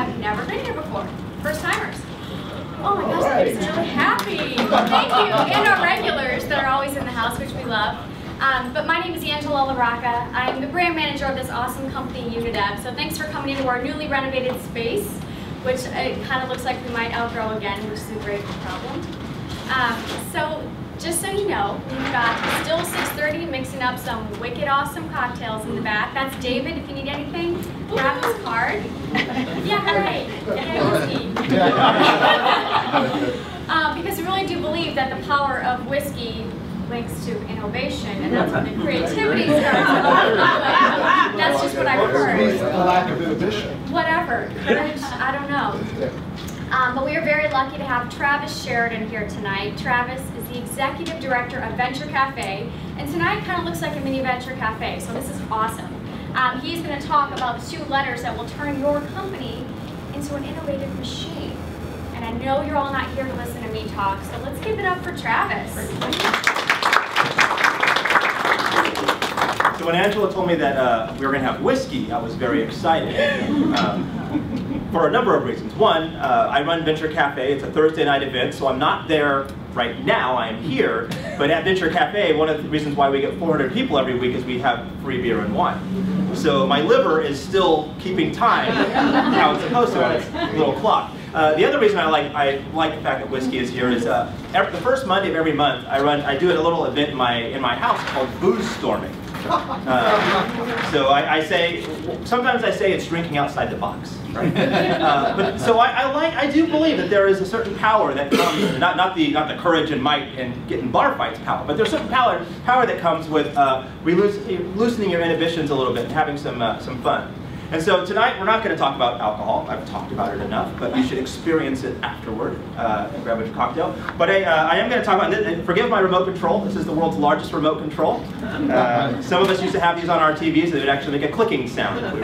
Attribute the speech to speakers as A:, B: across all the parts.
A: have never been here before. First timers. Oh my gosh, that makes me really happy. Thank you. And our regulars that are always in the house, which we love. But my name is Angela LaRocca. I'm the brand manager of this awesome company, UNIDEV. So thanks for coming into our newly renovated space, which it kind of looks like we might outgrow again, which is a great problem. So just so you know, we've got Still 630 mixing up some wicked awesome cocktails in the back. That's David if you need anything. Grab his card. Yeah, hooray. Yeah, whiskey. Because we really do believe that the power of whiskey links to innovation, and that's when the creativity starts. That's just what I've heard.
B: The lack of inhibition.
A: Whatever. Courage, I don't know. But we are very lucky to have Travis Sheridan here tonight. Travis is the Executive Director of Venture Cafe, and tonight kind of looks like a mini Venture Cafe, so this is awesome. He's going to talk about the 2 letters that will turn your company into an innovative machine. And I know you're all not here to listen to me talk, so let's give it up for Travis.
C: So when Angela told me that we were going to have whiskey, I was very excited for a number of reasons. One, I run Venture Cafe. It's a Thursday night event, so I'm not there right now. I am here. But at Venture Cafe, one of the reasons why we get 400 people every week is we have free beer and wine. So my liver is still keeping time how it's supposed to on its little clock. The other reason I like the fact that whiskey is here is the first Monday of every month I do a little event in my house called booze storming. So sometimes I say it's drinking outside the box, right? So I do believe that there is a certain power that comes, not the courage and might and getting bar fights power, but there's certain power that comes with loosening your inhibitions a little bit and having some fun. And so tonight we're not going to talk about alcohol. I've talked about it enough, but you should experience it afterward and grab a cocktail. But I am going to talk about, and forgive my remote control. This is the world's largest remote control. Some of us used to have these on our TVs that would actually make a clicking sound. But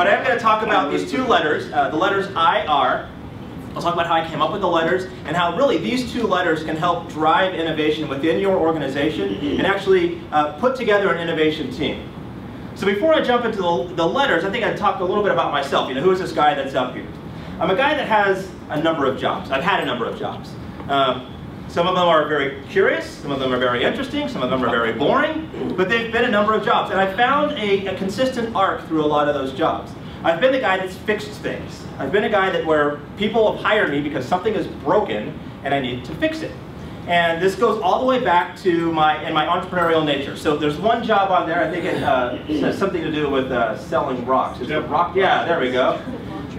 C: I am going to talk about these 2 letters, the letters IR. I'll talk about how I came up with the letters and how really these 2 letters can help drive innovation within your organization and actually put together an innovation team. So before I jump into the letters, I think I'd talk a little bit about myself. You know, who is this guy that's up here? I'm a guy that has a number of jobs. I've had a number of jobs. Some of them are very curious, some of them are very interesting, some of them are very boring, but they've been a number of jobs. And I found a consistent arc through a lot of those jobs. I've been the guy that's fixed things. I've been a guy where people have hired me because something is broken and I need to fix it. And this goes all the way back to my entrepreneurial nature. So there's one job on there, I think it has something to do with selling rocks. Is it rock? Yeah, there we go.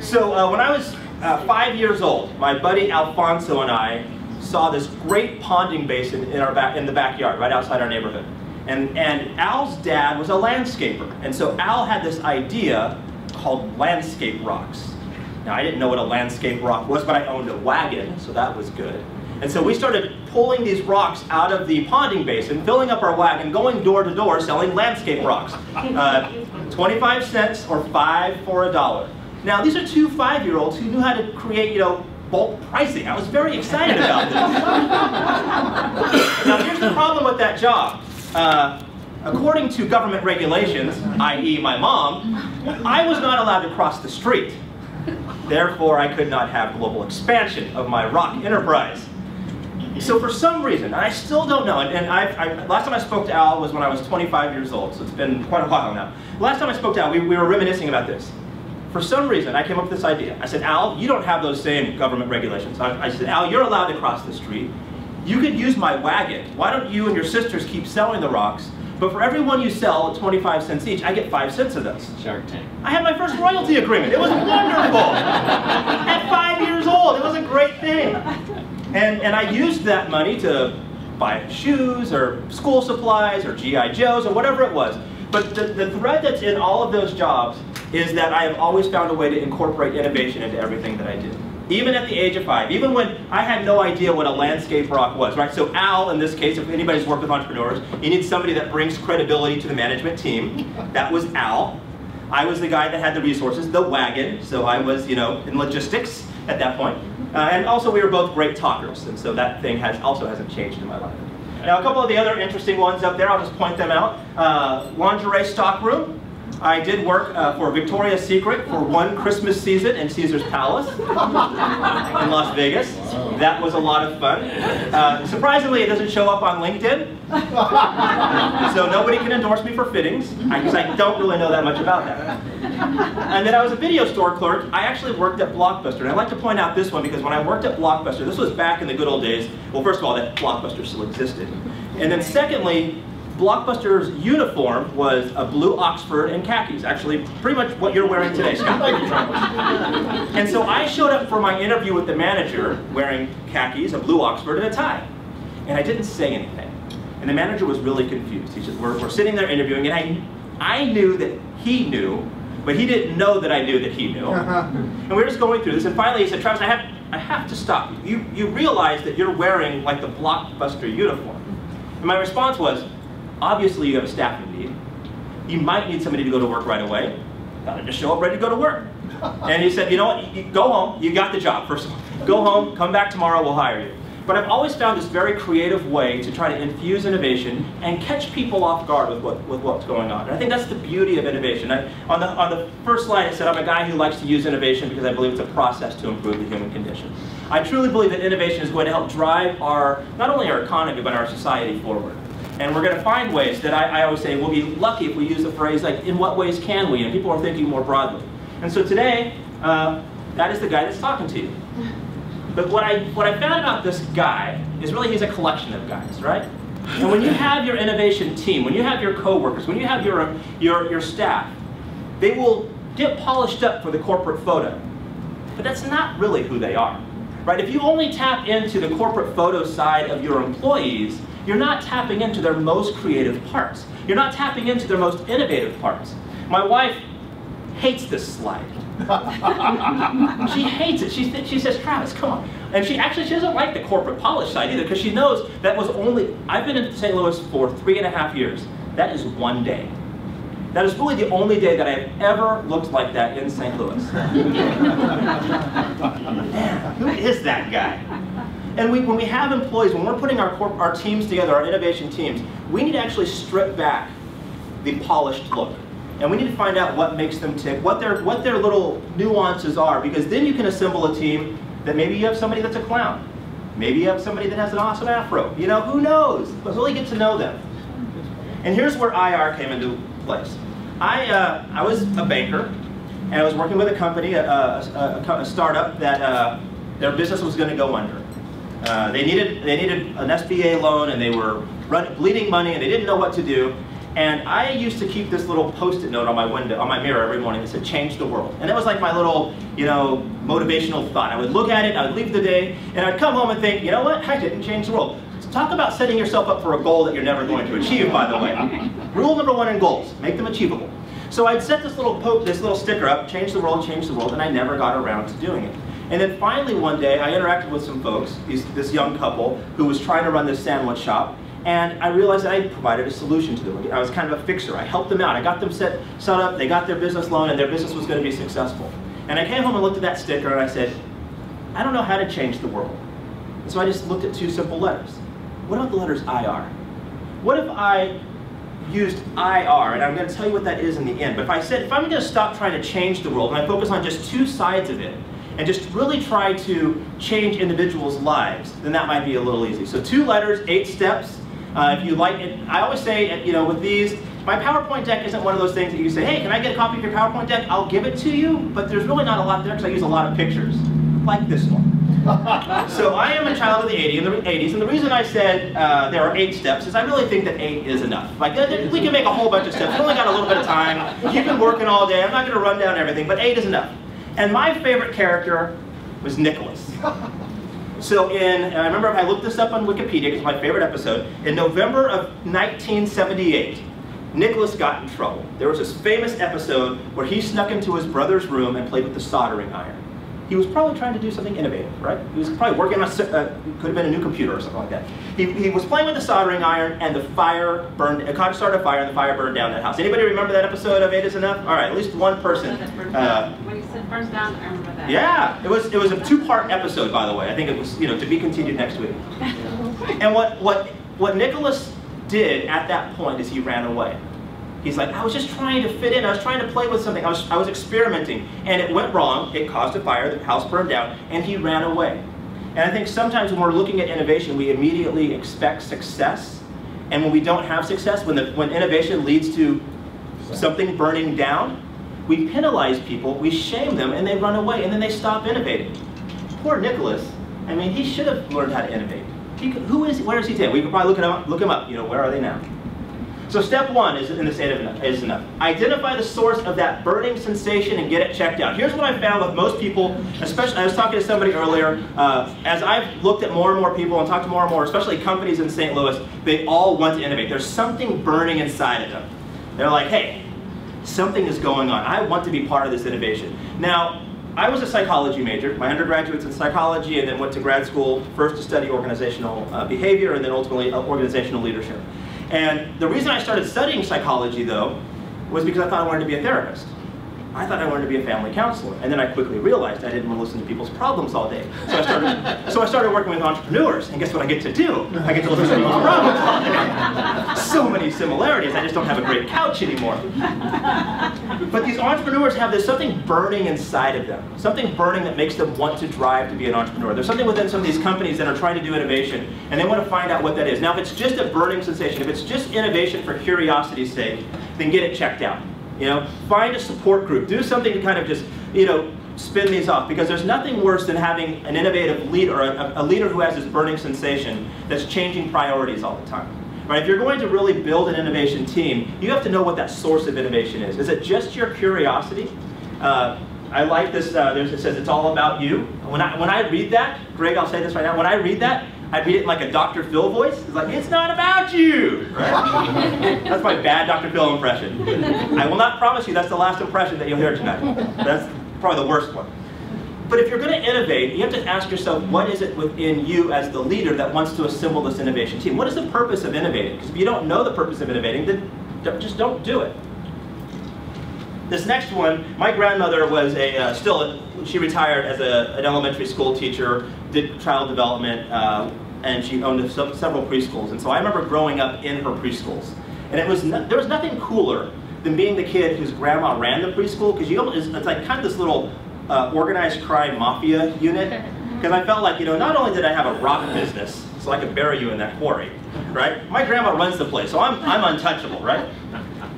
C: So when I was 5 years old, my buddy Alfonso and I saw this great ponding basin in the backyard, right outside our neighborhood. And Al's dad was a landscaper. And so Al had this idea called landscape rocks. Now I didn't know what a landscape rock was, but I owned a wagon, so that was good. And so we started pulling these rocks out of the ponding basin, filling up our wagon, going door to door, selling landscape rocks. 25 cents or 5 for $1. Now these are 2 5-year-olds who knew how to create, bulk pricing. I was very excited about this. Now here's the problem with that job. According to government regulations, i.e. my mom, I was not allowed to cross the street. Therefore, I could not have global expansion of my rock enterprise. So for some reason, and I still don't know, and last time I spoke to Al was when I was 25 years old, so it's been quite a while now. Last time I spoke to Al, we were reminiscing about this. For some reason, I came up with this idea. I said, Al, you don't have those same government regulations. I said, Al, you're allowed to cross the street. You could use my wagon. Why don't you and your sisters keep selling the rocks? But for every one you sell at 25 cents each, I get 5 cents of those.
D: Shark Tank.
C: I had my first royalty agreement. It was wonderful. At 5 years old, it was a great thing. And I used that money to buy shoes or school supplies or G.I. Joes or whatever it was. But the thread that's in all of those jobs is that I have always found a way to incorporate innovation into everything that I do. Even at the age of 5, even when I had no idea what a landscape rock was, right? So Al, in this case, if anybody's worked with entrepreneurs, you need somebody that brings credibility to the management team. That was Al. I was the guy that had the resources, the wagon, so I was, in logistics at that point. And also we were both great talkers, and so that thing also hasn't changed in my life. Now a couple of the other interesting ones up there, I'll just point them out. Lingerie stockroom. I did work for Victoria's Secret for one Christmas season in Caesar's Palace in Las Vegas. That was a lot of fun. Surprisingly, it doesn't show up on LinkedIn, so nobody can endorse me for fittings, because I don't really know that much about that. And then I was a video store clerk. I actually worked at Blockbuster, and I'd like to point out this one because when I worked at Blockbuster, this was back in the good old days. Well, first of all, that Blockbuster still existed. And then secondly, Blockbuster's uniform was a blue Oxford and khakis. Actually, pretty much what you're wearing today, Scott. And so I showed up for my interview with the manager wearing khakis, a blue Oxford, and a tie. And I didn't say anything. And the manager was really confused. He said, we're sitting there interviewing, and I knew that he knew, but he didn't know that I knew that he knew. And we were just going through this, and finally he said, Travis, I have to stop. You realize that you're wearing like the Blockbuster uniform. And my response was, obviously you have a staffing need. You might need somebody to go to work right away. Gotta just show up ready to go to work. And he said, you know what, you go home, you got the job, first of all. Go home, come back tomorrow, we'll hire you. But I've always found this very creative way to try to infuse innovation and catch people off guard with what's going on. And I think that's the beauty of innovation. On the first slide I said I'm a guy who likes to use innovation because I believe it's a process to improve the human condition. I truly believe that innovation is going to help drive not only our economy, but our society forward. And we're going to find ways that I always say we'll be lucky if we use the phrase like, in what ways can we? And people are thinking more broadly. And so today, that is the guy that's talking to you. But what I found about this guy is really he's a collection of guys, right? And when you have your innovation team, when you have your coworkers, when you have your staff, they will get polished up for the corporate photo. But that's not really who they are, right? If you only tap into the corporate photo side of your employees, you're not tapping into their most creative parts. You're not tapping into their most innovative parts. My wife hates this slide. She hates it. She says, Travis, come on. And she doesn't like the corporate polish side either, because she knows that was only, I've been in St. Louis for 3.5 years. That is one day. That is really the only day that I have ever looked like that in St. Louis. Man, who is that guy? And when we have employees, when we're putting our teams together, our innovation teams, we need to actually strip back the polished look. And we need to find out what makes them tick, what their little nuances are, because then you can assemble a team that maybe you have somebody that's a clown. Maybe you have somebody that has an awesome afro. You know, who knows? Let's really get to know them. And here's where IR came into place. I was a banker, and I was working with a company, a startup that their business was going to go under. They needed an SBA loan, and they were bleeding money, and they didn't know what to do. And I used to keep this little Post-it note on my window, on my mirror every morning that said, "Change the world." And it was like my little, motivational thought. I would look at it, I would leave the day, and I'd come home and think, you know what? I didn't change the world. So talk about setting yourself up for a goal that you're never going to achieve, by the way. Rule number 1 in goals: make them achievable. So I'd set this little sticker up, change the world, and I never got around to doing it. And then finally one day, I interacted with some folks, this young couple who was trying to run this sandwich shop, and I realized that I provided a solution to them. I was kind of a fixer. I helped them out. I got them set up, they got their business loan, and their business was going to be successful. And I came home and looked at that sticker, and I said, I don't know how to change the world. And so I just looked at 2 simple letters. What about the letters IR? What if I used IR, and I'm going to tell you what that is in the end, but if I said, if I'm going to stop trying to change the world, and I focus on just 2 sides of it, and just really try to change individuals' lives, then that might be a little easy. So 2 letters, 8 steps. If you like it, I always say, with these, my PowerPoint deck isn't one of those things that you say, hey, can I get a copy of your PowerPoint deck? I'll give it to you, but there's really not a lot there because I use a lot of pictures, like this one. So I am a child of the 80s, and the reason I said there are 8 steps is I really think that 8 is enough. Like, we can make a whole bunch of steps. We've only got a little bit of time. You've been working all day. I'm not going to run down everything, but 8 is enough. And my favorite character was Nicholas. So I remember I looked this up on Wikipedia, because it's my favorite episode. In November of 1978, Nicholas got in trouble. There was this famous episode where he snuck into his brother's room and played with the soldering iron. He was probably trying to do something innovative, right? He was probably working on, could have been a new computer or something like that. He was playing with the soldering iron, and the fire burned, it started a fire, and the fire burned down that house. Anybody remember that episode of 8 is Enough? All right, at least one person.
B: When you said burns down, I remember that.
C: Yeah, it was a 2-part episode, by the way. I think it was, to be continued next week. And what Nicholas did at that point is he ran away. He's like, I was just trying to fit in. I was trying to play with something. I was experimenting. And it went wrong. It caused a fire. The house burned down. And he ran away. And I think sometimes when we're looking at innovation, we immediately expect success. And when we don't have success, when innovation leads to something burning down, we penalize people, we shame them, and they run away. And then they stop innovating. Poor Nicholas. I mean, he should have learned how to innovate. Where is he today? We could probably look him up. You know, where are they now? So step one is in the state of enough, is enough. Identify the source of that burning sensation and get it checked out. Here's what I found with most people, especially, I was talking to somebody earlier, as I've looked at more and more people and talked to more and more, especially companies in St. Louis, they all want to innovate. There's something burning inside of them. They're like, hey, something is going on. I want to be part of this innovation. Now, I was a psychology major. My undergraduate's in psychology, and then went to grad school, first to study organizational behavior, and then ultimately organizational leadership. And the reason I started studying psychology, though, was because I thought I wanted to be a therapist. I thought I wanted to be a family counselor. And then I quickly realized I didn't want to listen to people's problems all day. So I started working with entrepreneurs, and guess what I get to do? I get to listen to people's problems all day. So many similarities, I just don't have a great couch anymore. But these entrepreneurs have this something burning inside of them, something burning that makes them want to drive to be an entrepreneur. There's something within some of these companies that are trying to do innovation, and they want to find out what that is. Now, if it's just a burning sensation, if it's just innovation for curiosity's sake, then get it checked out. You know, find a support group. Do something to kind of just, you know, spin these off, because there's nothing worse than having an innovative leader, or a leader who has this burning sensation that's changing priorities all the time. Right? If you're going to really build an innovation team, you have to know what that source of innovation is. Is it just your curiosity? I like this, it says it's all about you. When I read that, Greg, I'll say this right now, when I read that, I read it in like a Dr. Phil voice. It's like, it's not about you. Right? That's my bad Dr. Phil impression. I will not promise you that's the last impression that you'll hear tonight. That's probably the worst one. But if you're going to innovate, you have to ask yourself, what is it within you as the leader that wants to assemble this innovation team? What is the purpose of innovating? Because if you don't know the purpose of innovating, then just don't do it. This next one, my grandmother was she retired as an elementary school teacher, did child development, and she owned several preschools. And so I remember growing up in her preschools. And there was nothing cooler than being the kid whose grandma ran the preschool, because it's like kind of this little organized crime mafia unit. Because I felt like, you know, not only did I have a rock business, so I could bury you in that quarry, right? My grandma runs the place, so I'm untouchable, right?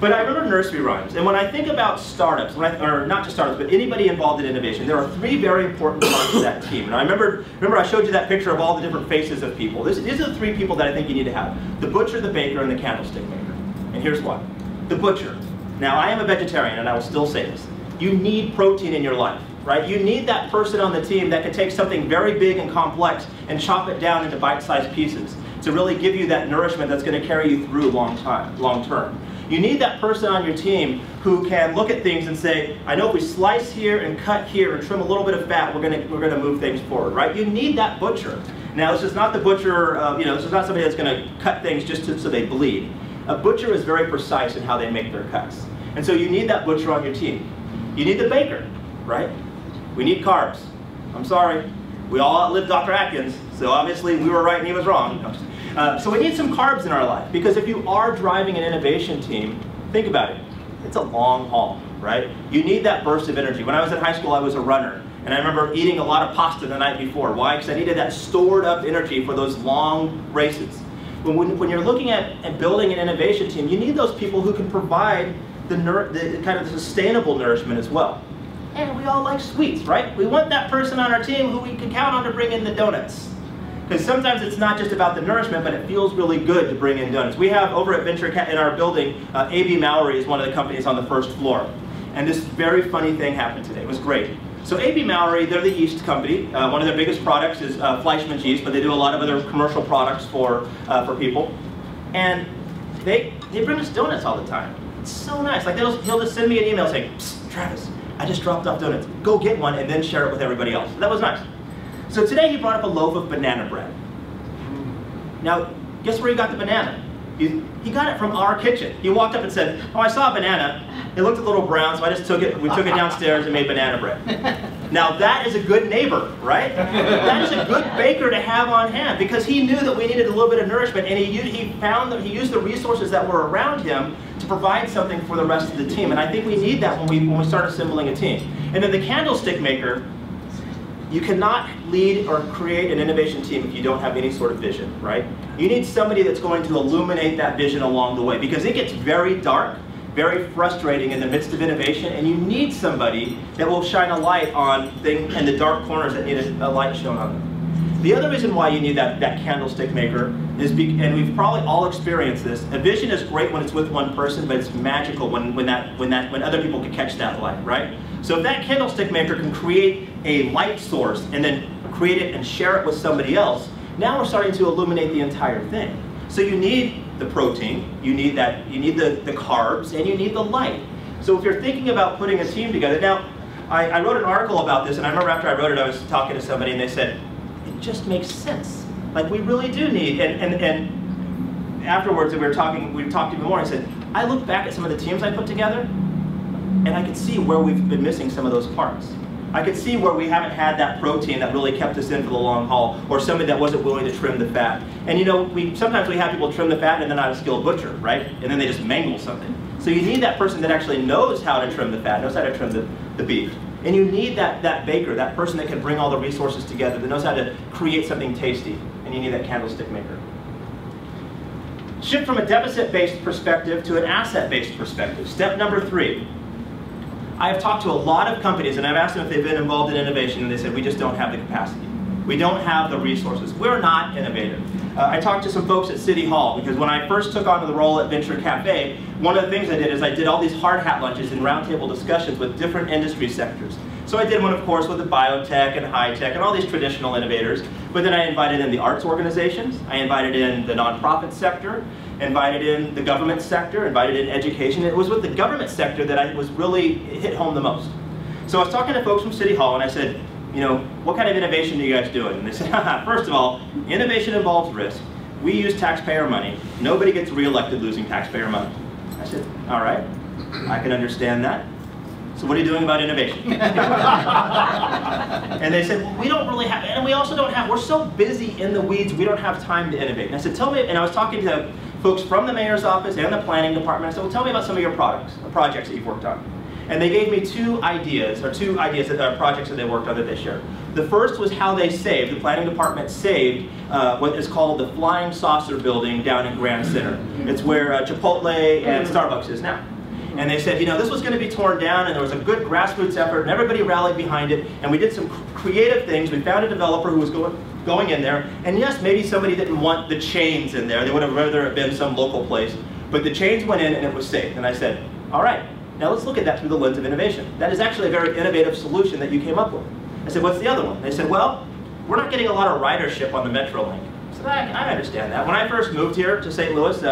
C: But I remember nursery rhymes, and when I think about startups, or not just startups, but anybody involved in innovation, there are three very important parts of that team. And I remember I showed you that picture of all the different faces of people. These are the three people that I think you need to have: the butcher, the baker, and the candlestick maker. And here's why. The butcher. Now, I am a vegetarian, and I will still say this. You need protein in your life, right? You need that person on the team that can take something very big and complex and chop it down into bite-sized pieces to really give you that nourishment that's going to carry you through long term. You need that person on your team who can look at things and say, I know if we slice here and cut here and trim a little bit of fat, we're going to move things forward, right? You need that butcher. Now, this is not the butcher, this is not somebody that's going to cut things just so they bleed. A butcher is very precise in how they make their cuts. And so you need that butcher on your team. You need the baker, right? We need carbs. I'm sorry. We all outlived Dr. Atkins, so obviously we were right and he was wrong. So we need some carbs in our life, because if you are driving an innovation team, think about it. It's a long haul, right? You need that burst of energy. When I was in high school, I was a runner, and I remember eating a lot of pasta the night before. Why? Because I needed that stored up energy for those long races. When you're looking at building an innovation team, you need those people who can provide the kind of the sustainable nourishment as well. And we all like sweets, right? We want that person on our team who we can count on to bring in the donuts. Because sometimes it's not just about the nourishment, but it feels really good to bring in donuts. We have over at Venture in our building, AB Mallory is one of the companies on the first floor. And this very funny thing happened today. It was great. So AB Mallory, they're the yeast company. One of their biggest products is Fleischmann's yeast, but they do a lot of other commercial products for people. And they bring us donuts all the time. It's so nice. Like he'll just send me an email saying, Psst, Travis, I just dropped off donuts. Go get one and then share it with everybody else. That was nice. So today he brought up a loaf of banana bread. Now, guess where he got the banana? He got it from our kitchen. He walked up and said, oh, I saw a banana. It looked a little brown, so I just took it. We took it downstairs and made banana bread. Now that is a good neighbor, right? That is a good baker to have on hand, because he knew that we needed a little bit of nourishment, and he found that he used the resources that were around him to provide something for the rest of the team. And I think we need that when we start assembling a team. And then the candlestick maker, you cannot lead or create an innovation team if you don't have any sort of vision, right? You need somebody that's going to illuminate that vision along the way, because it gets very dark, very frustrating in the midst of innovation, and you need somebody that will shine a light on things in the dark corners that need a light shown on them. The other reason why you need that candlestick maker is, and we've probably all experienced this, a vision is great when it's with one person, but it's magical when other people can catch that light, right? So if that candlestick maker can create a light source and then create it and share it with somebody else, now we're starting to illuminate the entire thing. So you need the protein, you need the carbs, and you need the light. So if you're thinking about putting a team together, now I wrote an article about this, and I remember after I wrote it, I was talking to somebody and they said, it just makes sense. Like, we really do need, and afterwards we talked even more, and I said, I looked back at some of the teams I put together, and I could see where we've been missing some of those parts. I could see where we haven't had that protein that really kept us in for the long haul, or somebody that wasn't willing to trim the fat. And you know, sometimes we have people trim the fat and they're not a skilled butcher, right? And then they just mangle something. So you need that person that actually knows how to trim the fat, knows how to trim the beef. And you need that baker, that person that can bring all the resources together, that knows how to create something tasty. And you need that candlestick maker. Shift from a deficit-based perspective to an asset-based perspective. Step number 3. I've talked to a lot of companies and I've asked them if they've been involved in innovation, and they said, we just don't have the capacity. We don't have the resources. We're not innovative. I talked to some folks at City Hall, because when I first took on the role at Venture Cafe, one of the things I did is I did all these hard hat lunches and roundtable discussions with different industry sectors. So I did one, of course, with the biotech and high tech and all these traditional innovators, but then I invited in the arts organizations, I invited in the nonprofit sector, invited in the government sector, invited in education. It was with the government sector that I was really hit home the most. So I was talking to folks from City Hall and I said, you know, what kind of innovation are you guys doing? And they said, first of all, innovation involves risk. We use taxpayer money. Nobody gets reelected losing taxpayer money. I said, all right, I can understand that. So what are you doing about innovation? And they said, well, we don't really have, and we also don't have, we're so busy in the weeds, we don't have time to innovate. And I said, tell me, and I was talking to folks from the mayor's office and the planning department. I said, well, tell me about some of your projects that you've worked on. And they gave me two projects that they worked on that they shared. The first was how they saved, the planning department saved what is called the Flying Saucer building down in Grand Center. It's where Chipotle and Starbucks is now. And they said, you know, this was going to be torn down, and there was a good grassroots effort, and everybody rallied behind it, and we did some creative things. We found a developer who was going in there, and yes, maybe somebody didn't want the chains in there. They would have rather have been some local place. But the chains went in, and it was safe. And I said, all right, now let's look at that through the lens of innovation. That is actually a very innovative solution that you came up with. I said, what's the other one? They said, well, we're not getting a lot of ridership on the Metrolink. I said, I understand that. When I first moved here to St. Louis,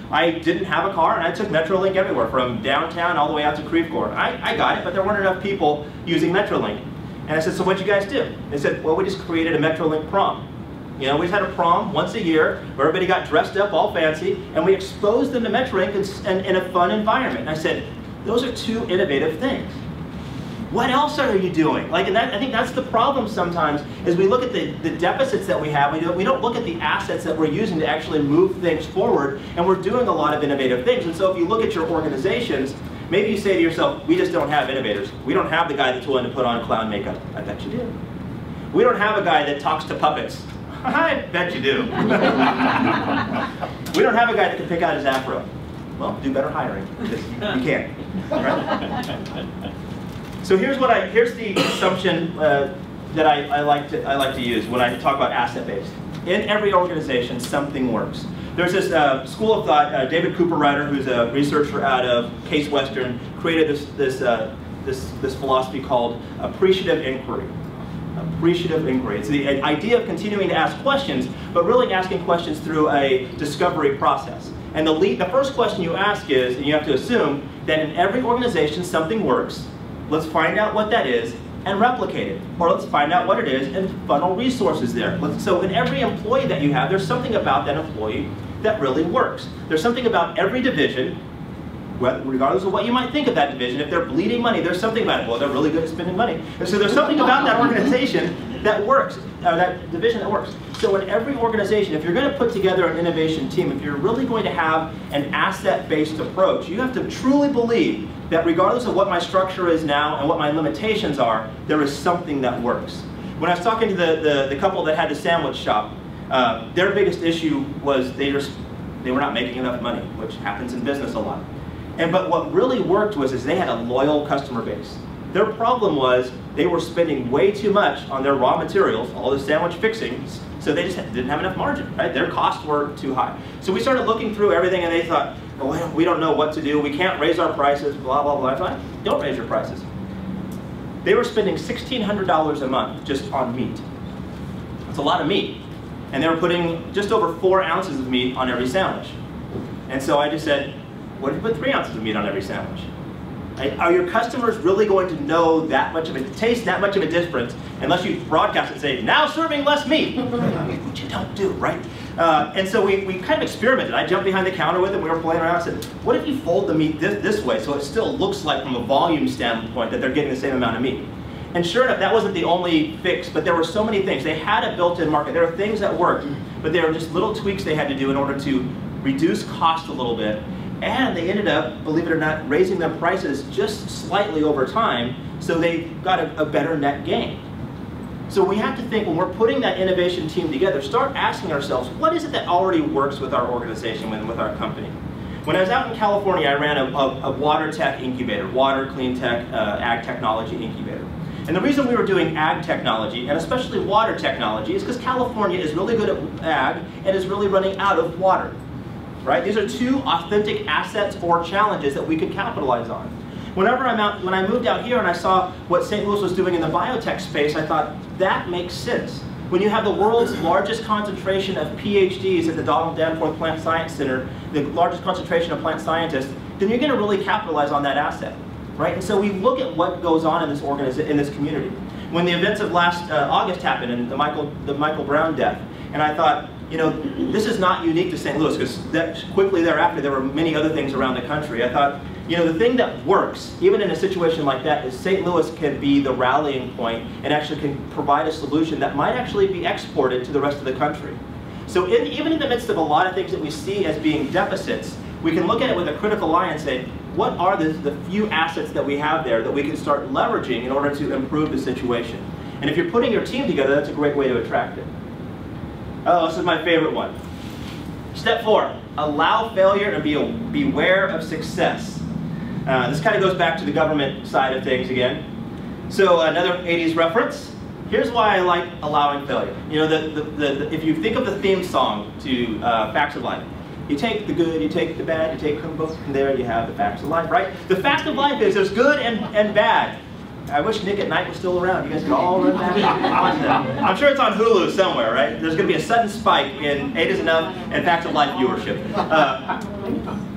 C: I didn't have a car, and I took Metrolink everywhere, from downtown all the way out to Creve Coeur. I got it, but there weren't enough people using Metrolink. And I said, so what'd you guys do? They said, well, we just created a Metrolink prom. You know, we just had a prom once a year where everybody got dressed up all fancy, and we exposed them to Metrolink in a fun environment. And I said, those are two innovative things. What else are you doing? Like, and I think that's the problem sometimes, is we look at the deficits that we have, we don't look at the assets that we're using to actually move things forward, and we're doing a lot of innovative things. And so if you look at your organizations, maybe you say to yourself, we just don't have innovators. We don't have the guy that's willing to put on clown makeup. I bet you do. We don't have a guy that talks to puppets. I bet you do. We don't have a guy that can pick out his afro. Well, do better hiring, because you can't. Right? So here's the assumption that I like to use when I talk about asset-based. In every organization, something works. There's this school of thought. David Cooper-Ryder, who's a researcher out of Case Western, created this philosophy called appreciative inquiry. Appreciative inquiry. It's the idea of continuing to ask questions, but really asking questions through a discovery process. And the first question you ask is, and you have to assume that in every organization something works. Let's find out what that is and replicate it. Or let's find out what it is and funnel resources there. So in every employee that you have, there's something about that employee that really works. There's something about every division regardless of what you might think of that division, if they're bleeding money, there's something about it. Well, they're really good at spending money. And so there's something about that organization that works, that division that works. So in every organization, if you're going to put together an innovation team, if you're really going to have an asset-based approach, you have to truly believe that regardless of what my structure is now and what my limitations are, there is something that works. When I was talking to the couple that had the sandwich shop, their biggest issue was they were not making enough money, which happens in business a lot. But what really worked was they had a loyal customer base. Their problem was they were spending way too much on their raw materials, all the sandwich fixings, so they just didn't have enough margin, right? Their costs were too high. So we started looking through everything and they thought, well, we don't know what to do, we can't raise our prices, blah, blah, blah. I thought, don't raise your prices. They were spending $1,600 a month just on meat. That's a lot of meat. And they were putting just over 4 ounces of meat on every sandwich. And so I just said, what if you put 3 ounces of meat on every sandwich? Are your customers really going to know that much of a taste, that much of a difference, unless you broadcast it and say, now serving less meat? Which you don't do, right? And so we kind of experimented. I jumped behind the counter with it, we were playing around, and said, what if you fold the meat this way so it still looks like, from a volume standpoint, that they're getting the same amount of meat? And sure enough, that wasn't the only fix, but there were so many things. They had a built-in market. There were things that worked, but there were just little tweaks they had to do in order to reduce cost a little bit. And they ended up, believe it or not, raising their prices just slightly over time, so they got a better net gain. So we have to think, when we're putting that innovation team together, start asking ourselves, what is it that already works with our organization, with our company? When I was out in California, I ran a water tech incubator, water, clean tech, ag technology incubator. And the reason we were doing ag technology, and especially water technology, is because California is really good at ag and is really running out of water. Right? These are two authentic assets or challenges that we could capitalize on. When I moved out here and I saw what St. Louis was doing in the biotech space, I thought, that makes sense. When you have the world's largest concentration of PhDs at the Donald Danforth Plant Science Center, the largest concentration of plant scientists, then you're going to really capitalize on that asset. Right? And so we look at what goes on in this community. When the events of last August happened, and the Michael Brown death, and I thought, you know, this is not unique to St. Louis, because quickly thereafter there were many other things around the country. I thought, you know, the thing that works, even in a situation like that, is St. Louis can be the rallying point and actually can provide a solution that might actually be exported to the rest of the country. So even in the midst of a lot of things that we see as being deficits, we can look at it with a critical eye and say, what are the few assets that we have there that we can start leveraging in order to improve the situation? And if you're putting your team together, that's a great way to attract it. Oh, this is my favorite one. Step 4, allow failure and beware of success. This kind of goes back to the government side of things again. So another 80s reference. Here's why I like allowing failure. You know, if you think of the theme song to Facts of Life, you take the good, you take the bad, you take them both, and there you have the facts of life, right? The fact of life is there's good and bad. I wish Nick at Night was still around. You guys could all run back and watch that. I'm sure it's on Hulu somewhere, right? There's going to be a sudden spike in 8 is Enough and Facts of Life viewership.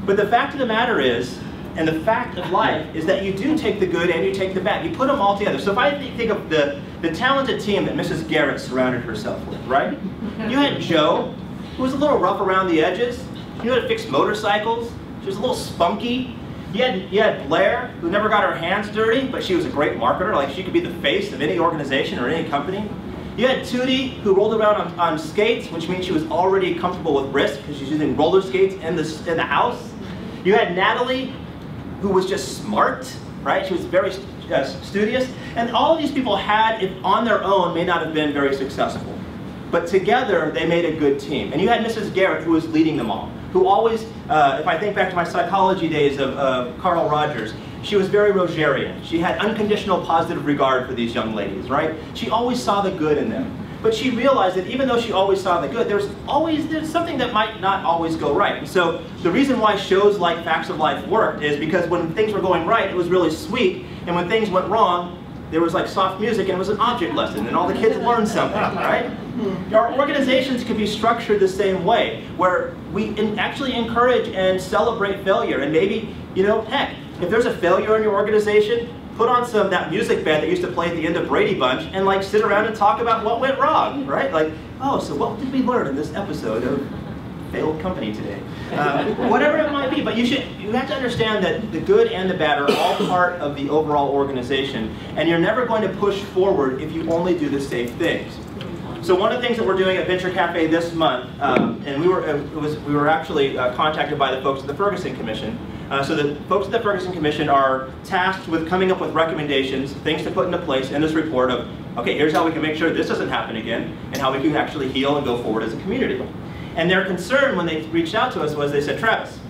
C: But the fact of the matter is, and the fact of life, is that you do take the good and you take the bad. You put them all together. So if I think of the talented team that Mrs. Garrett surrounded herself with, right? You had Jo, who was a little rough around the edges. She knew how to fix motorcycles. She was a little spunky. You had Blair, who never got her hands dirty, but she was a great marketer. Like, she could be the face of any organization or any company. You had Tootie, who rolled around on skates, which means she was already comfortable with risk because she's using roller skates in the house. You had Natalie, who was just smart, right? She was very studious. And all of these people had, if on their own, may not have been very successful. But together, they made a good team. And you had Mrs. Garrett, who was leading them all, who always, if I think back to my psychology days of Carl Rogers, she was very Rogerian. She had unconditional positive regard for these young ladies, right? She always saw the good in them. But she realized that even though she always saw the good, there's something that might not always go right. And so the reason why shows like Facts of Life worked is because when things were going right, it was really sweet. And when things went wrong, there was like soft music and it was an object lesson and all the kids learned something, right? Our organizations can be structured the same way, where we actually encourage and celebrate failure. And maybe, you know, heck, if there's a failure in your organization, put on that music bed that used to play at the end of Brady Bunch and like sit around and talk about what went wrong, right? Like, oh, so what did we learn in this episode of failed company today. Whatever it might be, but you have to understand that the good and the bad are all part of the overall organization, and you're never going to push forward if you only do the safe things. So one of the things that we're doing at Venture Cafe this month, and we were actually contacted by the folks at the Ferguson Commission. So the folks at the Ferguson Commission are tasked with coming up with recommendations, things to put into place in this report of, okay, here's how we can make sure this doesn't happen again, and how we can actually heal and go forward as a community. And their concern when they reached out to us was, they said, Travis,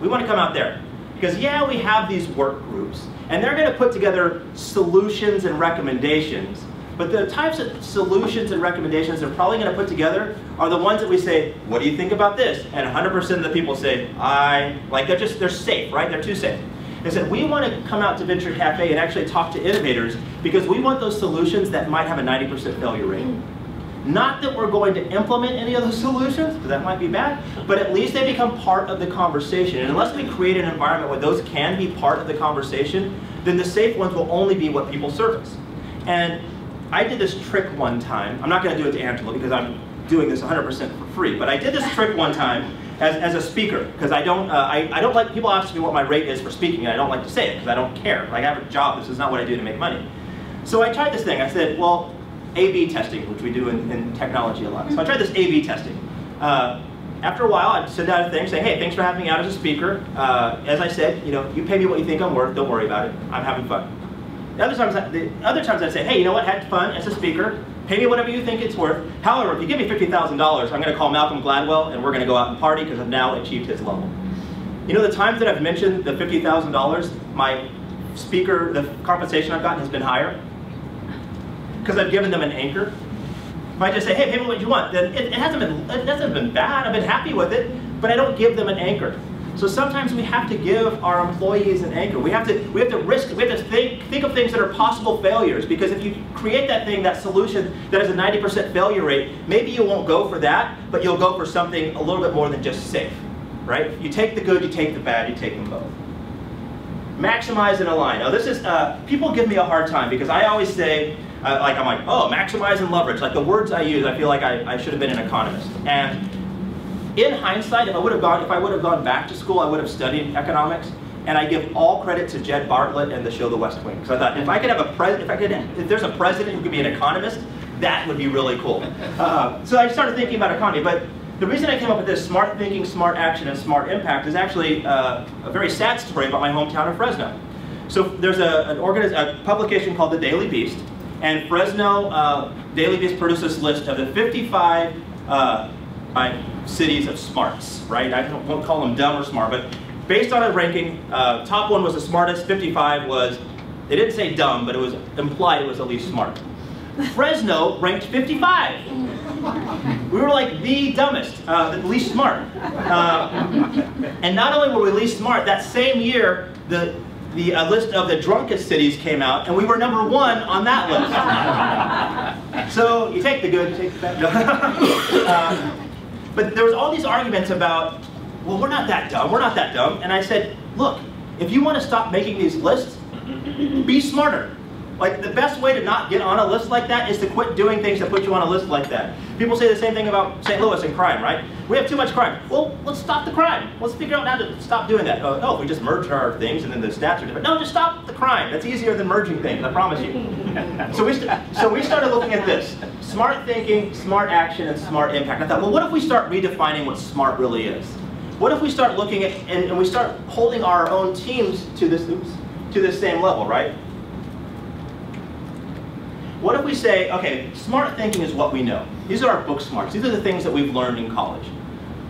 C: we want to come out there. Because yeah, we have these work groups, and they're going to put together solutions and recommendations, but the types of solutions and recommendations they're probably going to put together are the ones that we say, what do you think about this? And 100% of the people say, they're safe, right? They're too safe. They said, we want to come out to Venture Cafe and actually talk to innovators because we want those solutions that might have a 90% failure rate. Not that we're going to implement any of those solutions, because that might be bad, but at least they become part of the conversation. And unless we create an environment where those can be part of the conversation, then the safe ones will only be what people surface. And I did this trick one time. I'm not going to do it to Angela because I'm doing this 100% for free, but I did this trick one time as a speaker, because I don't like, people ask me what my rate is for speaking, and I don't like to say it because I don't care. Like, I have a job, this is not what I do to make money. So I tried this thing. I said, well, A/B testing, which we do in technology a lot. So I tried this A/B testing. After a while, I'd send out a thing saying, hey, thanks for having me out as a speaker. As I said, you pay me what you think I'm worth, don't worry about it. I'm having fun. The other times I'd say, hey, you know what, had fun as a speaker, pay me whatever you think it's worth. However, if you give me $50,000, I'm going to call Malcolm Gladwell and we're going to go out and party because I've now achieved his level. You know, the times that I've mentioned the $50,000, my speaker, the compensation I've gotten has been higher because I've given them an anchor. If I just say, hey, pay me what you want, then it hasn't been bad, I've been happy with it, but I don't give them an anchor. So sometimes we have to give our employees an anchor. We have to think of things that are possible failures, because if you create that thing, that solution that has a 90% failure rate, maybe you won't go for that, but you'll go for something a little bit more than just safe, right? You take the good, you take the bad, you take them both. Maximize and align. Now this is, people give me a hard time because I always say, I'm like, oh, maximize and leverage. Like the words I use, I feel like I should have been an economist. And in hindsight, if I would have gone back to school, I would have studied economics, and I give all credit to Jed Bartlett and the show The West Wing. Because I thought, if there's a president who could be an economist, that would be really cool. So I started thinking about economy. But the reason I came up with this smart thinking, smart action, and smart impact is actually a very sad story about my hometown of Fresno. So there's a publication called The Daily Beast, and Fresno Daily Beast produced this list of the 55 cities of smarts, right? I won't call them dumb or smart, but based on a ranking, top one was the smartest, 55 was, they didn't say dumb, but it was implied it was at least smart. Fresno ranked 55. We were like the dumbest, the least smart. And not only were we least smart, that same year, the list of the drunkest cities came out, and we were #1 on that list. So you take the good, you take the bad. But there was all these arguments about, well, we're not that dumb, we're not that dumb. And I said, look, if you want to stop making these lists, be smarter. Like, the best way to not get on a list like that is to quit doing things that put you on a list like that. People say the same thing about St. Louis and crime, right? We have too much crime. Well, let's stop the crime. Let's figure out how to stop doing that. Oh, if we just merge our things and then the stats are different. No, just stop the crime. That's easier than merging things, I promise you. So we started looking at this. Smart thinking, smart action, and smart impact. I thought, well, what if we start redefining what smart really is? What if we start looking at, and we start holding our own teams to this same level, right? What if we say, okay, smart thinking is what we know. These are our book smarts. These are the things that we've learned in college.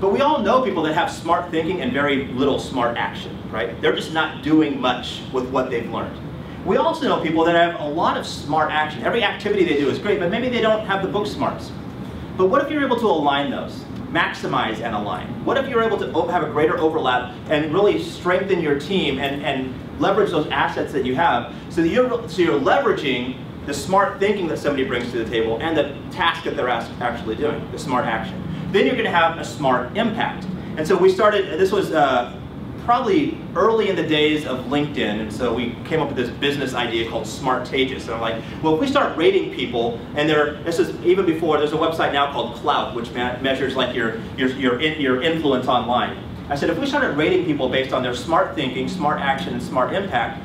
C: But we all know people that have smart thinking and very little smart action, right? They're just not doing much with what they've learned. We also know people that have a lot of smart action. Every activity they do is great, but maybe they don't have the book smarts. But what if you're able to align those? Maximize and align. What if you're able to have a greater overlap and really strengthen your team and leverage those assets that you have so you're leveraging the smart thinking that somebody brings to the table and the task that they're actually doing, the smart action. Then you're going to have a smart impact. And so we started, this was probably early in the days of LinkedIn, and so we came up with this business idea called Smartageous. And I'm like, well, if we start rating people, and this is even before, there's a website now called Clout, which measures like your influence online. I said, if we started rating people based on their smart thinking, smart action, and smart impact,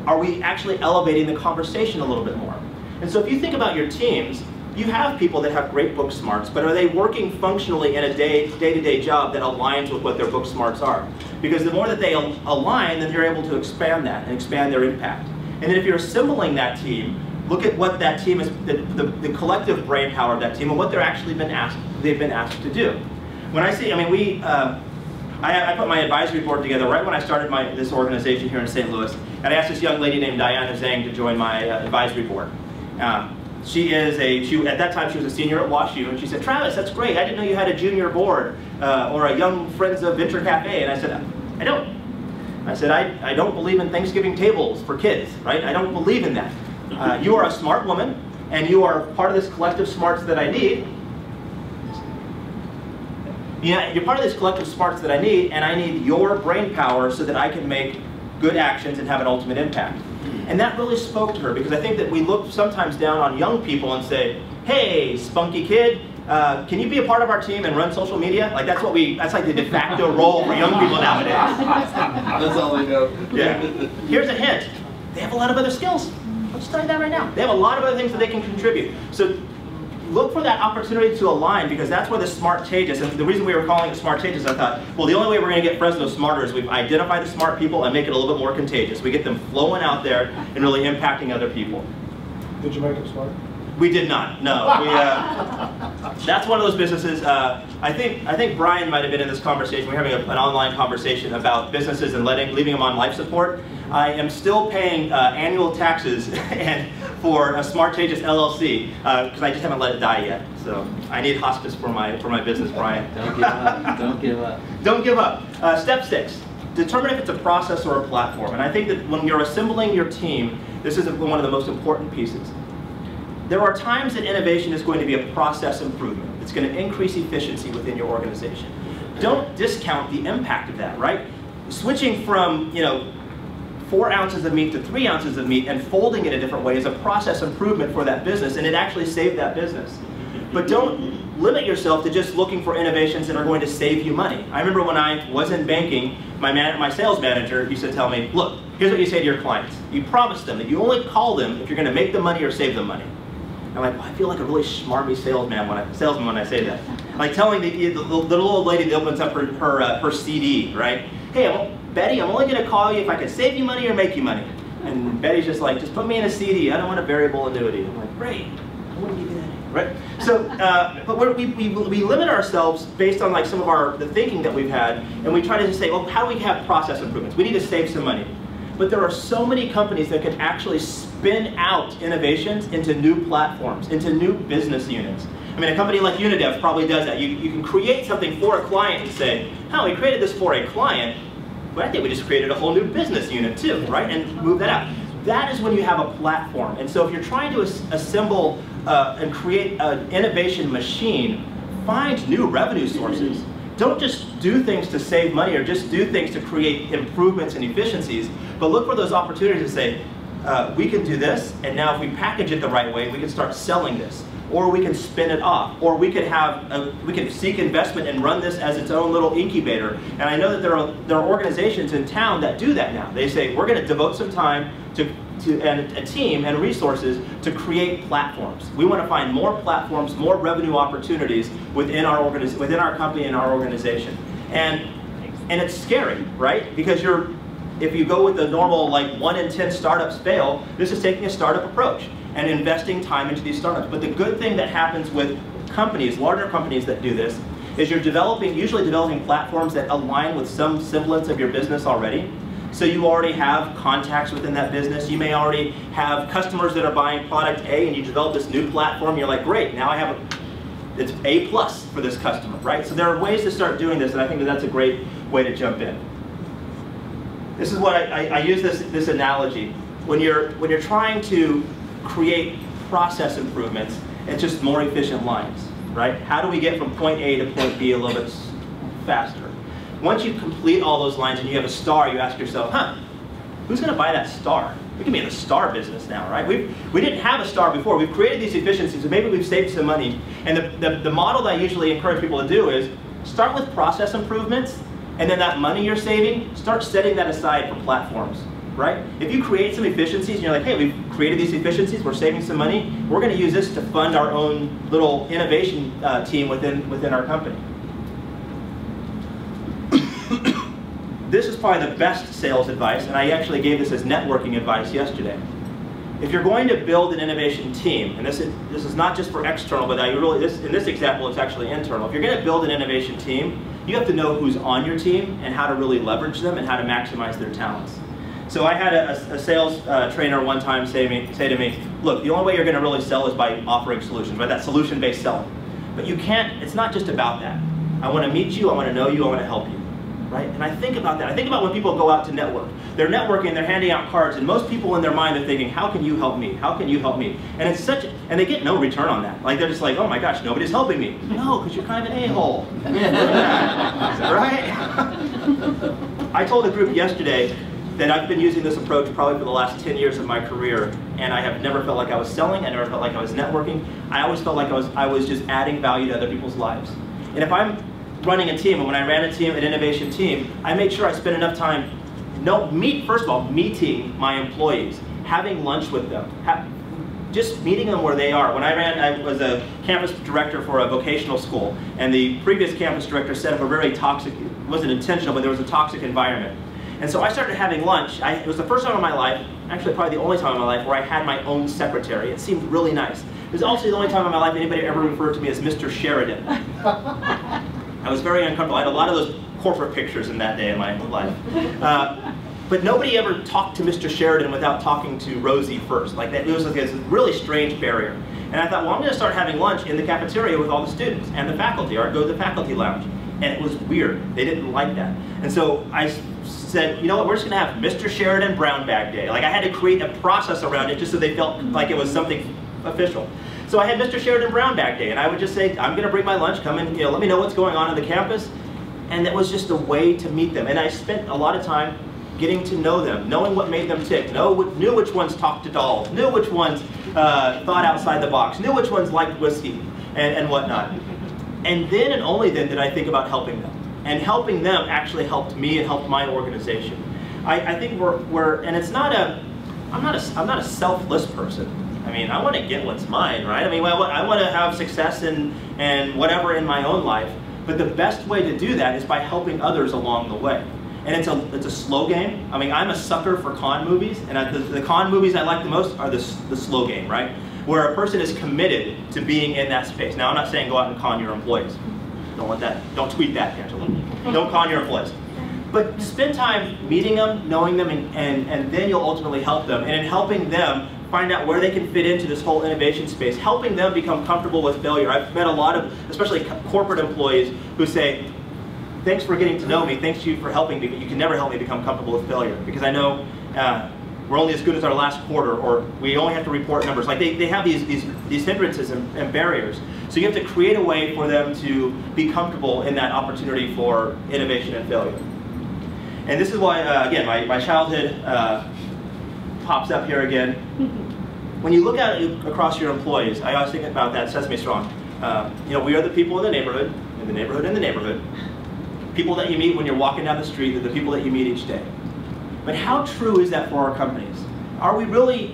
C: are we actually elevating the conversation a little bit more? And so if you think about your teams, you have people that have great book smarts, but are they working functionally in a day-to-day job that aligns with what their book smarts are? Because the more that they align, then you're able to expand that and expand their impact. And then if you're assembling that team, look at what that team is, the collective brain power of that team and what they've been asked to do. When I see, I mean, I put my advisory board together right when I started this organization here in St. Louis, and I asked this young lady named Diana Zhang to join my advisory board. At that time she was a senior at WashU, and she said, Travis, that's great, I didn't know you had a junior board or a Young Friends of Venture Cafe. And I said, I don't. I said, I don't believe in Thanksgiving tables for kids, right? I don't believe in that. You are a smart woman, and you are part of this collective smarts that I need. Yeah, you're part of this collective smarts that I need, and I need your brain power so that I can make good actions and have an ultimate impact. And that really spoke to her, because I think that we look sometimes down on young people and say, hey, spunky kid, can you be a part of our team and run social media? Like that's like the de facto role for young people nowadays.
D: That's all they know.
C: Yeah. Here's a hint. They have a lot of other skills. Let's tell you that right now. They have a lot of other things that they can contribute. So look for that opportunity to align, because that's where the Smartageous, and the reason we were calling it Smartageous, I thought, well, the only way we're going to get Fresno smarter is we identify the smart people and make it a little bit more contagious. We get them flowing out there and really impacting other people.
E: Did you make it smart?
C: We did not, no. That's one of those businesses, I think Brian might have been in this conversation. We're having an online conversation about businesses and leaving them on life support. I am still paying annual taxes for a Smartageous LLC, because I just haven't let it die yet. So I need hospice for my business, Brian.
D: Don't give up, don't give up.
C: Don't give up. Step 6, determine if it's a process or a platform. And I think that when you're assembling your team, this is one of the most important pieces. There are times that innovation is going to be a process improvement. It's going to increase efficiency within your organization. Don't discount the impact of that, right? Switching from 4 ounces of meat to 3 ounces of meat and folding it a different way is a process improvement for that business, and it actually saved that business. But don't limit yourself to just looking for innovations that are going to save you money. I remember when I was in banking, my sales manager used to tell me, look, here's what you say to your clients. You promise them that you only call them if you're going to make them money or save them money. I'm like, well, I feel like a really smarmy salesman when I say that. Like telling the little old lady that opens up her CD, right? Hey, Betty, I'm only going to call you if I can save you money or make you money. And Betty's just like, just put me in a CD. I don't want a variable annuity. I'm like, great. I wouldn't give you that, right? So, but we limit ourselves based on like some of the thinking that we've had, and we try to just say, well, how do we have process improvements? We need to save some money. But there are so many companies that can actually spin out innovations into new platforms, into new business units. I mean, a company like UNIDEV probably does that. You can create something for a client and say, oh, we created this for a client, but I think we just created a whole new business unit too, right? And move that out. That is when you have a platform. And so if you're trying to assemble and create an innovation machine, find new revenue sources. Don't just do things to save money or just do things to create improvements and efficiencies, but look for those opportunities to say, we can do this, and now if we package it the right way, we can start selling this. Or we can spin it off, or we could seek investment and run this as its own little incubator. And I know that there are organizations in town that do that now. They say, we're going to devote some time and a team and resources to create platforms. We want to find more platforms, more revenue opportunities within our company and our organization. And it's scary, right? Because if you go with the normal like 1 in 10 startups fail, this is taking a startup approach and investing time into these startups. But the good thing that happens with companies, larger companies that do this, is you're usually developing platforms that align with some semblance of your business already. So you already have contacts within that business. You may already have customers that are buying product A, and you develop this new platform. You're like, great, now I have it's A+ for this customer, right? So there are ways to start doing this, and I think that's a great way to jump in. This is what I use this analogy. When you're trying to create process improvements, it's just more efficient lines, right? How do we get from point A to point B a little bit faster? once you complete all those lines and you have a star, you ask yourself, who's going to buy that star? We can be in the star business now, right? We didn't have a star before. We've created these efficiencies, and maybe we've saved some money. And the model that I usually encourage people to do is start with process improvements, and then that money you're saving, start setting that aside for platforms, right? If you create some efficiencies and you're like, hey, we've created these efficiencies, we're saving some money, we're going to use this to fund our own little innovation team within our company. This is probably the best sales advice, and I actually gave this as networking advice yesterday. If you're going to build an innovation team, and this is not just for external, but in this example, it's actually internal. If you're going to build an innovation team, you have to know who's on your team and how to really leverage them and how to maximize their talents. So I had a sales trainer one time say to me, look, the only way you're going to really sell is by offering solutions, right? That solution-based selling. But you can't, it's not just about that. I want to meet you, I want to know you, I want to help you. Right? And I think about that. I think about when people go out to network. They're networking, they're handing out cards, and most people in their mind are thinking, how can you help me? How can you help me? And it's and they get no return on that. Like, they're just like, oh my gosh, nobody's helping me. No, because you're kind of an a-hole. Right? I told a group yesterday that I've been using this approach probably for the last 10 years of my career, and I have never felt like I was selling, I never felt like I was networking. I always felt like I was just adding value to other people's lives. And if I'm running a team, and when I ran a team, an innovation team, I made sure I spent enough time, first of all, meeting my employees, having lunch with them, just meeting them where they are. When I was a campus director for a vocational school, and the previous campus director set up a very toxic, it wasn't intentional, but there was a toxic environment. And so I started having lunch. It was the first time in my life, actually probably the only time in my life, where I had my own secretary. It seemed really nice. It was also the only time in my life anybody ever referred to me as Mr. Sheridan. I was very uncomfortable. I had a lot of those corporate pictures in that day in my life. But nobody ever talked to Mr. Sheridan without talking to Rosie first. Like that, it was like this really strange barrier. And I thought, well, I'm going to start having lunch in the cafeteria with all the students and the faculty, or I'd go to the faculty lounge. And it was weird. They didn't like that. And so I said, you know what, we're just going to have Mr. Sheridan Brown Bag Day. Like, I had to create a process around it just so they felt like it was something official. So I had Mr. Sheridan Brown Bag Day, and I would just say, I'm going to bring my lunch, come and let me know what's going on the campus. And that was just a way to meet them. And I spent a lot of time getting to know them, knowing what made them tick, knew which ones talked to dolls, knew which ones thought outside the box, knew which ones liked whiskey and whatnot. And then and only then did I think about helping them. And helping them actually helped me and helped my organization. I think and it's not I'm not a selfless person. I mean, I want to get what's mine, right? I mean, I want to have success and whatever in my own life. But the best way to do that is by helping others along the way. And it's a slow game. I mean, I'm a sucker for con movies, and the con movies I like the most are the slow game, right? Where a person is committed to being in that space. Now, I'm not saying go out and con your employees. Don't tweet that, Angela. Don't con your employees. But spend time meeting them, knowing them, and then you'll ultimately help them. And in helping them, find out where they can fit into this whole innovation space, helping them become comfortable with failure. I've met a lot of, especially corporate employees, who say, thanks for getting to know me, thanks to you for helping me, but you can never help me become comfortable with failure. Because I know we're only as good as our last quarter, or we only have to report numbers. Like they have these hindrances and barriers. So you have to create a way for them to be comfortable in that opportunity for innovation and failure. And this is why, again, my childhood pops up here again. When you look at it across your employees, I always think about that Sesame Strong. We are the people in the neighborhood, in the neighborhood, in the neighborhood. People that you meet when you're walking down the street are the people that you meet each day. But how true is that for our companies?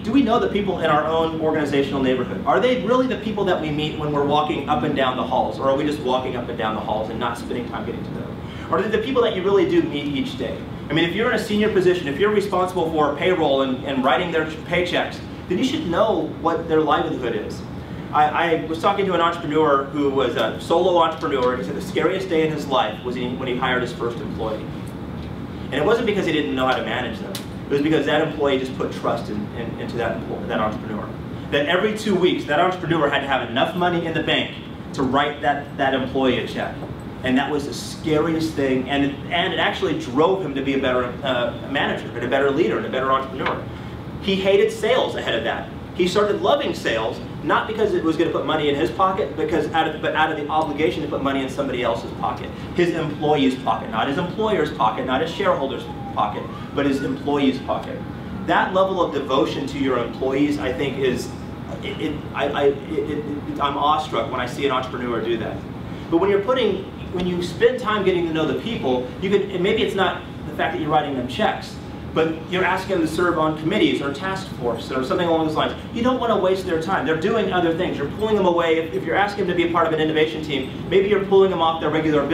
C: Do we know the people in our own organizational neighborhood? Are they really the people that we meet when we're walking up and down the halls? Or are we just walking up and down the halls and not spending time getting to know them? Or are they the people that you really do meet each day? I mean, if you're in a senior position, if you're responsible for payroll and writing their paychecks, then you should know what their livelihood is. I was talking to an entrepreneur who was a solo entrepreneur, and he said the scariest day in his life was when he hired his first employee. And it wasn't because he didn't know how to manage them. It was because that employee just put trust into that entrepreneur. That every 2 weeks, that entrepreneur had to have enough money in the bank to write that employee a check. And that was the scariest thing, and it actually drove him to be a better manager, and a better leader, and a better entrepreneur. He hated sales ahead of that. He started loving sales not because it was going to put money in his pocket, but out of the obligation to put money in somebody else's pocket, his employee's pocket, not his employer's pocket, not his shareholder's pocket, but his employee's pocket. That level of devotion to your employees, I think, is, I'm awestruck when I see an entrepreneur do that. But when you spend time getting to know the people, and maybe it's not the fact that you're writing them checks, but you're asking them to serve on committees or task force or something along those lines. You don't want to waste their time. They're doing other things. You're pulling them away. If you're asking them to be a part of an innovation team, maybe you're pulling them off their regular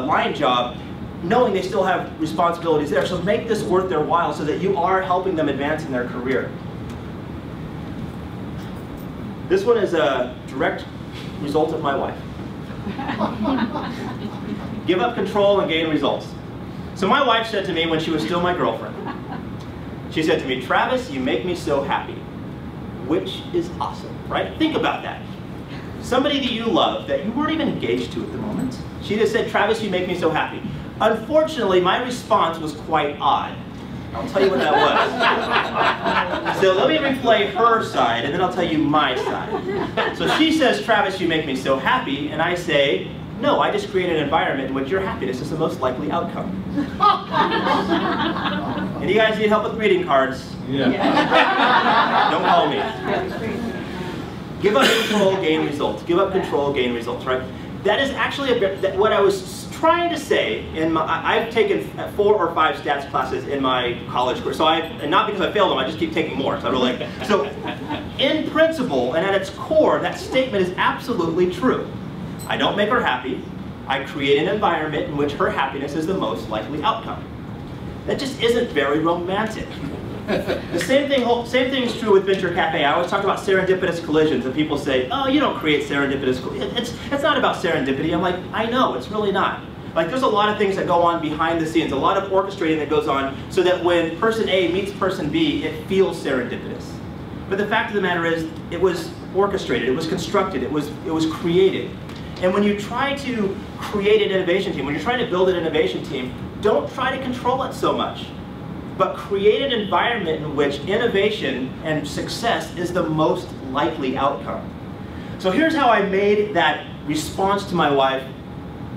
C: line job, knowing they still have responsibilities there. So make this worth their while so that you are helping them advance in their career. This one is a direct result of my wife. Give up control and gain results. So my wife said to me when she was still my girlfriend, she said to me, Travis, you make me so happy, which is awesome, right? Think about that. Somebody that you love, that you weren't even engaged to at the moment, she just said, Travis, you make me so happy. Unfortunately, my response was quite odd. I'll tell you what that was. So let me replay her side, and then I'll tell you my side. So she says, Travis, you make me so happy, and I say, no, I just create an environment in which your happiness is the most likely outcome. And you guys need help with greeting cards?
D: Yeah.
C: Don't call me. Give up control, gain results. Give up control, gain results, right? That is actually what I was trying to say. I've taken 4 or 5 stats classes in my college course. So and not because I failed them, I just keep taking more. So I really like it. So in principle and at its core, that statement is absolutely true. I don't make her happy. I create an environment in which her happiness is the most likely outcome. That just isn't very romantic. The same thing is true with Venture Cafe. I always talk about serendipitous collisions, and people say, oh, you don't create serendipitous collisions. It's not about serendipity. I'm like, I know, it's really not. Like, there's a lot of things that go on behind the scenes, a lot of orchestrating that goes on so that when person A meets person B, it feels serendipitous. But the fact of the matter is, it was orchestrated, it was constructed, it was created. And when you try to create an innovation team, when you're trying to build an innovation team, don't try to control it so much, but create an environment in which innovation and success is the most likely outcome. So here's how I made that response to my wife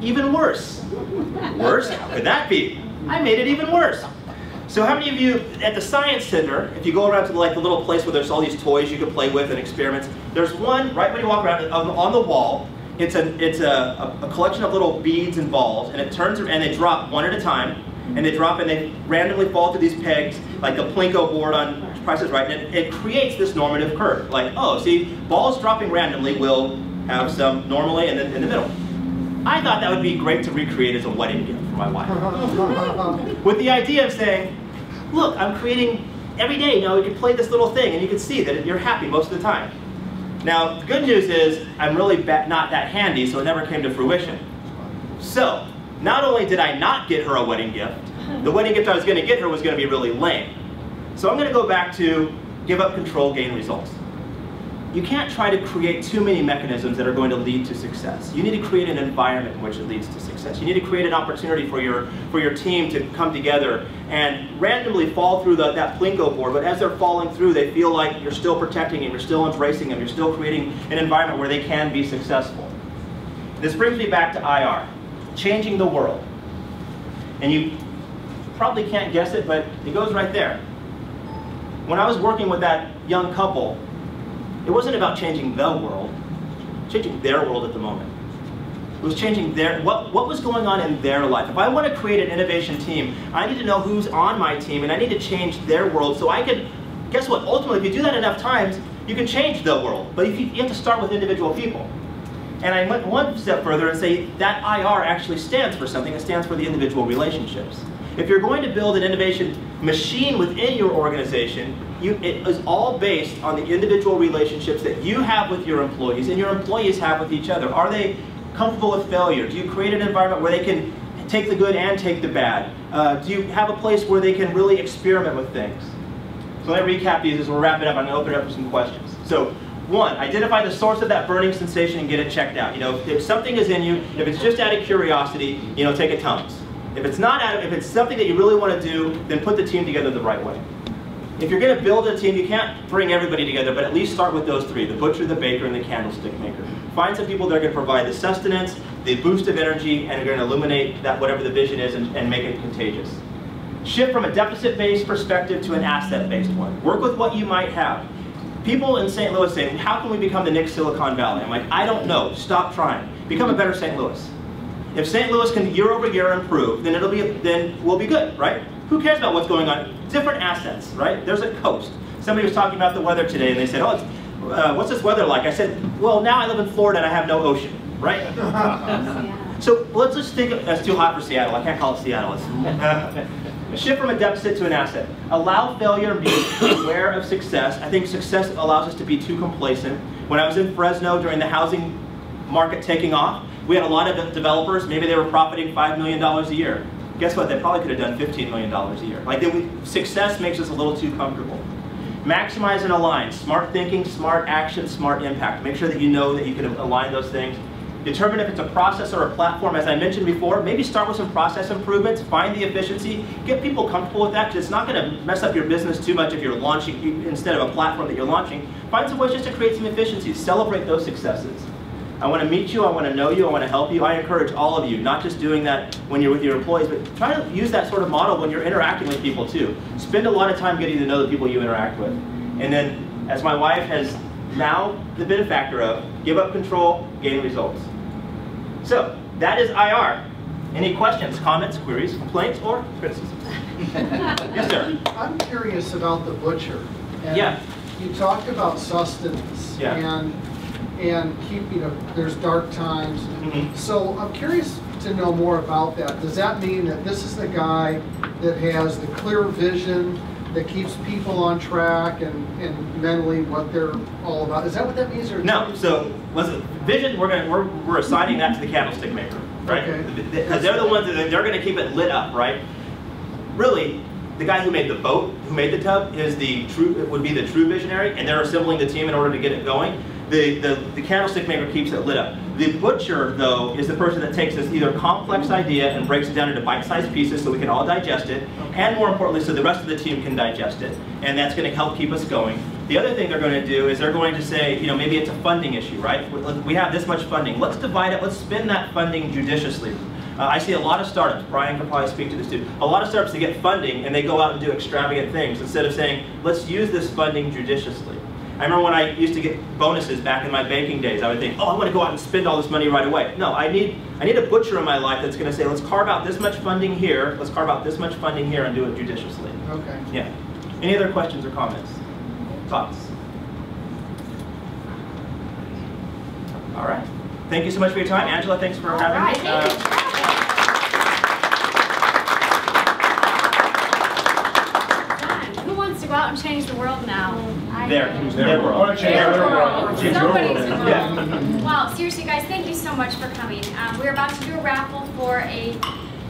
C: even worse. Worse? How could that be? I made it even worse. So how many of you at the Science Center, if you go around to the little place where there's all these toys you can play with and experiments, there's one right when you walk around on the wall. It's a collection of little beads and balls, and it turns and they drop one at a time, and they drop and they randomly fall through these pegs, like the Plinko board on Price is Right, and it creates this normative curve. Like, oh, see, balls dropping randomly will have some normally and then in the middle. I thought that would be great to recreate as a wedding gift for my wife. With the idea of saying, look, I'm creating every day, you can play this little thing and you can see that you're happy most of the time. Now, the good news is I'm really not that handy, so it never came to fruition. So, not only did I not get her a wedding gift, the wedding gift I was going to get her was going to be really lame. So I'm going to go back to give up control, gain results. You can't try to create too many mechanisms that are going to lead to success. You need to create an environment in which it leads to success. You need to create an opportunity for your team to come together and randomly fall through that Plinko board, but as they're falling through, they feel like you're still protecting them, you're still embracing them, you're still creating an environment where they can be successful. This brings me back to IR, changing the world. And you probably can't guess it, but it goes right there. When I was working with that young couple, it wasn't about changing the world, changing their world at the moment. It was changing what was going on in their life. If I want to create an innovation team, I need to know who's on my team, and I need to change their world so I can, guess what, ultimately, if you do that enough times, you can change the world. But you have to start with individual people. And I went one step further and say that IR actually stands for something. It stands for the individual relationships. If you're going to build an innovation machine within your organization, it is all based on the individual relationships that you have with your employees and your employees have with each other. Are they comfortable with failure? Do you create an environment where they can take the good and take the bad? Do you have a place where they can really experiment with things? So let me recap these as we're wrapping up. I'm going to open it up for some questions. So, 1, identify the source of that burning sensation and get it checked out. If something is in you, if it's just out of curiosity, take a Tums. If it's something that you really want to do, then put the team together the right way. if you're going to build a team, you can't bring everybody together, but at least start with those three, the butcher, the baker, and the candlestick maker. Find some people that are going to provide the sustenance, the boost of energy, and are going to illuminate that whatever the vision is and make it contagious. Shift from a deficit-based perspective to an asset-based one. Work with what you might have. People in St. Louis say, how can we become the next Silicon Valley? I'm like, I don't know. Stop trying. Become a better St. Louis. If St. Louis can year over year improve, then we'll be good, right? Who cares about what's going on? Different assets, right? There's a coast. Somebody was talking about the weather today, and they said, oh, what's this weather like? I said, well, now I live in Florida and I have no ocean, right? So let's just think of, that's too hot for Seattle. I can't call it Seattle. It's shift from a deficit to an asset. Allow failure and be aware of success. I think success allows us to be too complacent. When I was in Fresno during the housing market taking off, we had a lot of developers, maybe they were profiting $5 million a year. Guess what, they probably could have done $15 million a year. Like, success makes us a little too comfortable. Maximize and align. Smart thinking, smart action, smart impact. Make sure that you know that you can align those things. Determine if it's a process or a platform. As I mentioned before, maybe start with some process improvements, find the efficiency, get people comfortable with that, because it's not going to mess up your business too much if you're launching, instead of a platform that you're launching. Find some ways just to create some efficiencies. Celebrate those successes. I want to meet you, I want to know you, I want to help you. I encourage all of you, not just doing that when you're with your employees, but try to use that sort of model when you're interacting with people too. Spend a lot of time getting to know the people you interact with. And then, as my wife has now the benefactor of, give up control, gain results. So, that is IR. Any questions, comments, queries, complaints, or criticisms? Yes, sir.
E: I'm curious about the butcher. And
C: yeah.
E: You talked about sustenance.
C: Yeah.
E: And keeping there's dark times. Mm-hmm. So I'm curious to know more about that. Does that mean that this is the guy that has the clear vision that keeps people on track and mentally what they're all about? Is that what that means? Or
C: no. So listen, vision. We're assigning that to the candlestick maker, right? Okay. Because they're the ones that they're going to keep it lit up, right? Really, the guy who made the boat, who made the tub, would be the true visionary, and they're assembling the team in order to get it going. The candlestick maker keeps it lit up. The butcher, though, is the person that takes this either complex idea and breaks it down into bite-sized pieces so we can all digest it, and more importantly, so the rest of the team can digest it. And that's going to help keep us going. The other thing they're going to do is they're going to say, maybe it's a funding issue, right? We have this much funding. Let's divide it. Let's spend that funding judiciously. I see a lot of startups, Brian can probably speak to this too, a lot of startups that get funding and they go out and do extravagant things instead of saying, let's use this funding judiciously. I remember when I used to get bonuses back in my banking days, I would think, oh, I want to go out and spend all this money right away. No, I need a butcher in my life that's going to say, let's carve out this much funding here, let's carve out this much funding here and do it judiciously.
E: Okay.
C: Yeah. Any other questions or comments? Thoughts? All right. Thank you so much for your time. Angela, thanks for having me.
A: Thank you. Go out and change the world now.
C: Their world.
A: Wow, seriously guys, thank you so much for coming. We're about to do a raffle for a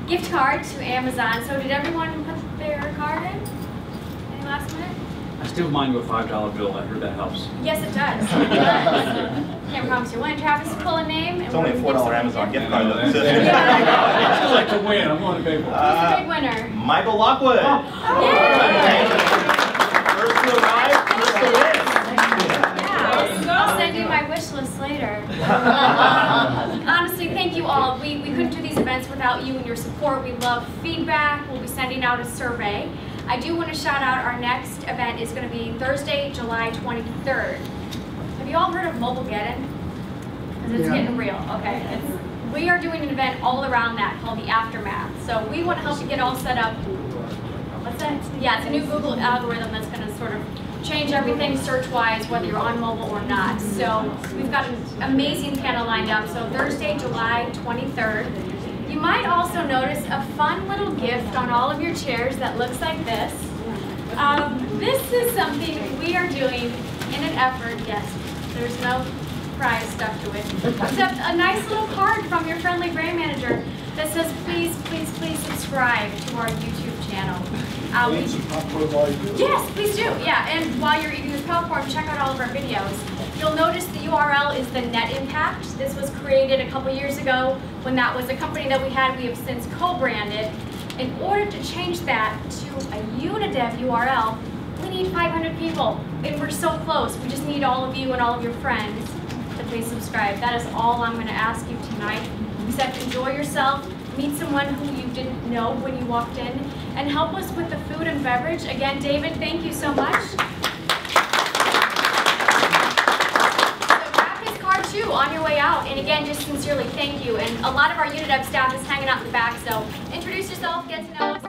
A: gift card to Amazon. So did everyone put their card in? Any last minute?
F: I still mind you a $5 bill. I heard that helps.
A: Yes, it does. It does. Can't promise you when. Travis, pull a name.
C: It's only a $4 Amazon gift card.
F: I still like to win. I'm going to pay for it.
A: Who's the big winner?
C: Michael Lockwood.
A: Oh. Yay!
C: First to arrive, first to win.
A: Yeah, I'll send you my wish list later. Honestly, thank you all. We couldn't do these events without you and your support. We love feedback. We'll be sending out a survey. I do want to shout out our next event is going to be Thursday, July 23rd. Have you all heard of Mobilegeddon? Because it's getting real. Okay. We are doing an event all around that called the Aftermath. So we want to help you get all set up. What's that? Yeah, it's a new Google algorithm that's going to sort of change everything search-wise, whether you're on mobile or not. So we've got an amazing panel lined up. So Thursday, July 23rd. You might also notice a fun little gift on all of your chairs that looks like this. This is something we are doing in an effort, yes, there's no prize stuff to it, except a nice little card from your friendly brand manager that says, please, please, please subscribe to our YouTube channel. Yes, please do. Yeah, and while you're eating this popcorn, check out all of our videos. You'll notice the URL is the Net Impact. This was created a couple years ago when that was a company that we had. We have since co-branded. In order to change that to a UNIDEV URL, We need 500 people, and we're so close. We just need all of you and all of your friends to please subscribe. That is all I'm going to ask you tonight. Except enjoy yourself, meet someone who you didn't know when you walked in, and help us with the food and beverage. Again, David, thank you so much. Too, on your way out, and again, just sincerely thank you. And a lot of our UNIDEV staff is hanging out in the back, so introduce yourself, get to know us.